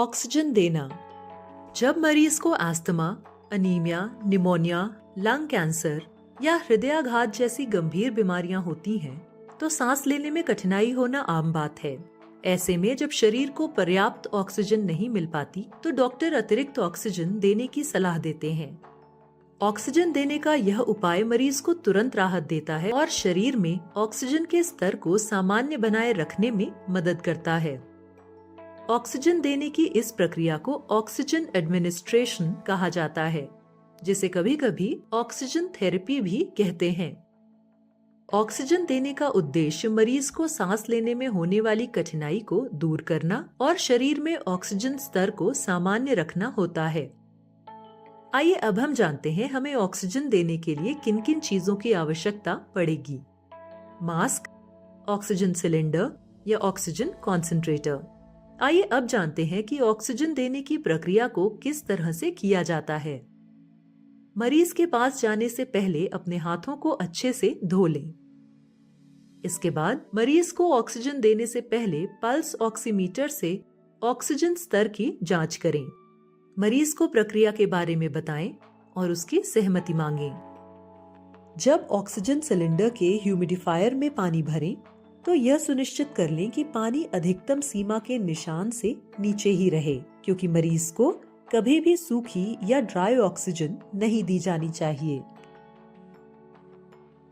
Oxygen देना। जब मरीज को asthma, anaemia, pneumonia, lung cancer या हृदयाघात जैसी गंभीर बीमारियां होती हैं, तो सांस लेने में कठिनाई होना आम बात है। ऐसे में जब शरीर को पर्याप्त ऑक्सीजन नहीं मिल पाती, तो डॉक्टर अतिरिक्त ऑक्सीजन देने की सलाह देते हैं। ऑक्सीजन देने का यह उपाय मरीज को तुरंत राहत देता है और शरीर में ऑक्सीजन के स्तर को सामान्य बनाए रखने में मदद करता है। ऑक्सीजन देने की इस प्रक्रिया को ऑक्सीजन एडमिनिस्ट्रेशन कहा जाता है, जिसे कभी कभी ऑक्सीजन थेरेपी भी कहते हैं। ऑक्सीजन देने का उद्देश्य मरीज को सांस लेने में होने वाली कठिनाई को दूर करना और शरीर में ऑक्सीजन स्तर को सामान्य रखना होता है। आइए अब हम जानते हैं हमें ऑक्सीजन देने के लिए किन किन चीजों की आवश्यकता पड़ेगी। मास्क, ऑक्सीजन सिलेंडर या ऑक्सीजन कॉन्सेंट्रेटर। आइए अब जानते हैं कि ऑक्सीजन देने की प्रक्रिया को किस तरह से किया जाता है। मरीज के पास जाने से पहले अपने हाथों को अच्छे से धो लें। इसके बाद मरीज को ऑक्सीजन देने से पहले पल्स ऑक्सीमीटर से ऑक्सीजन स्तर की जांच करें। मरीज को प्रक्रिया के बारे में बताएं और उसकी सहमति मांगें। जब ऑक्सीजन सिलेंडर के ह्यूमिडिफायर में पानी भरें, तो यह सुनिश्चित कर लें कि पानी अधिकतम सीमा के निशान से नीचे ही रहे, क्योंकि मरीज को कभी भी सूखी या ड्राई ऑक्सीजन नहीं दी जानी चाहिए।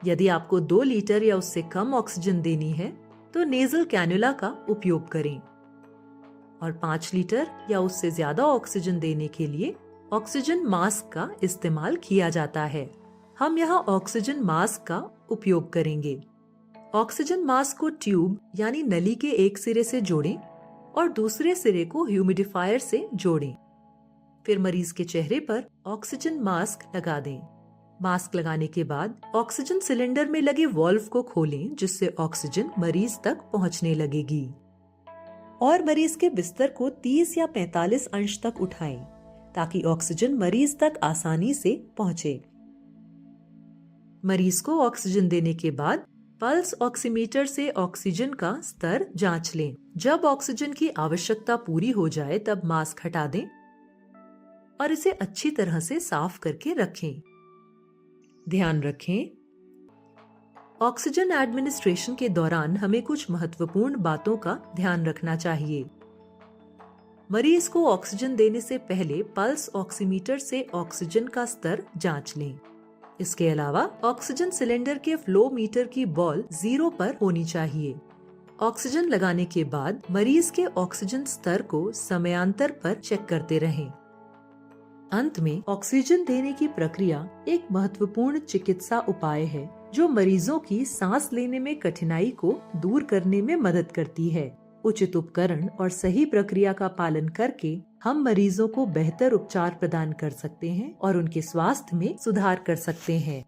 यदि आपको 2 लीटर या उससे कम ऑक्सीजन देनी है, तो नेजल कैन्युला का उपयोग करें और 5 लीटर या उससे ज्यादा ऑक्सीजन देने के लिए ऑक्सीजन मास्क का इस्तेमाल किया जाता है। हम यहाँ ऑक्सीजन मास्क का उपयोग करेंगे। ऑक्सीजन मास्क को ट्यूब यानी नली के एक सिरे से जोड़ें और दूसरे सिरे को ह्यूमिडिफायर से जोड़ें। फिर मरीज के चेहरे पर ऑक्सीजन मास्क लगा दें। मास्क लगाने के बाद ऑक्सीजन सिलेंडर में लगे वाल्व को खोलें, जिससे ऑक्सीजन मरीज तक पहुंचने लगेगी। और मरीज के बिस्तर को 30 या 45 अंश तक उठाएं, ताकि ऑक्सीजन मरीज तक आसानी से पहुंचे। मरीज को ऑक्सीजन देने के बाद पल्स ऑक्सीमीटर से ऑक्सीजन का स्तर जांच लें। जब ऑक्सीजन की आवश्यकता पूरी हो जाए, तब मास्क हटा दें और इसे अच्छी तरह से साफ करके रखें। ध्यान रखें, ऑक्सीजन एडमिनिस्ट्रेशन के दौरान हमें कुछ महत्वपूर्ण बातों का ध्यान रखना चाहिए। मरीज को ऑक्सीजन देने से पहले पल्स ऑक्सीमीटर से ऑक्सीजन का स्तर जांच लें। इसके अलावा ऑक्सीजन सिलेंडर के फ्लो मीटर की बॉल 0 पर होनी चाहिए। ऑक्सीजन लगाने के बाद मरीज के ऑक्सीजन स्तर को समयांतर पर चेक करते रहें। अंत में ऑक्सीजन देने की प्रक्रिया एक महत्वपूर्ण चिकित्सा उपाय है, जो मरीजों की सांस लेने में कठिनाई को दूर करने में मदद करती है। उचित उपकरण और सही प्रक्रिया का पालन करके हम मरीजों को बेहतर उपचार प्रदान कर सकते हैं और उनके स्वास्थ्य में सुधार कर सकते हैं।